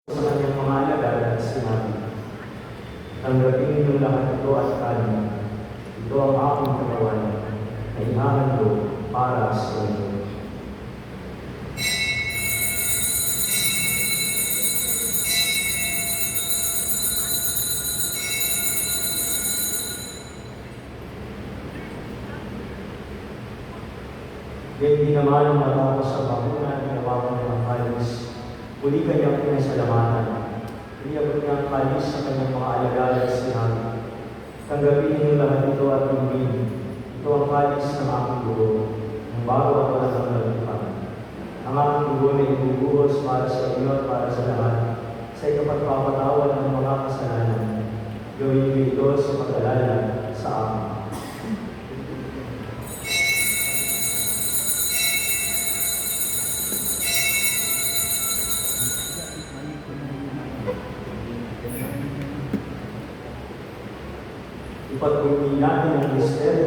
Sa kanyang mga alagad at sinabi, "Tanggapin ninyong lahat ito at kanin. Ito ang aking katawan na ihahandog para sa inyo." Hindi naman matapos sa bakuna, ginawa ko ng kalis. Muli kanyang pinasalamatan. Iniabot niya ang kalis sa kanyang mga alagad at sinabi, "Tanggapin niyo lahat ito at inumin. Ito ang kalis ng aking dugo, ang bago at walang hanggan. Ang aking dugo na ibubuhos para sa inyo at para sa lahat, sa ikapagpapatawad ng mga kasalanan. Gawin niyo ito sa pag-alala sa akin." Ipagpuli natin ang misteryo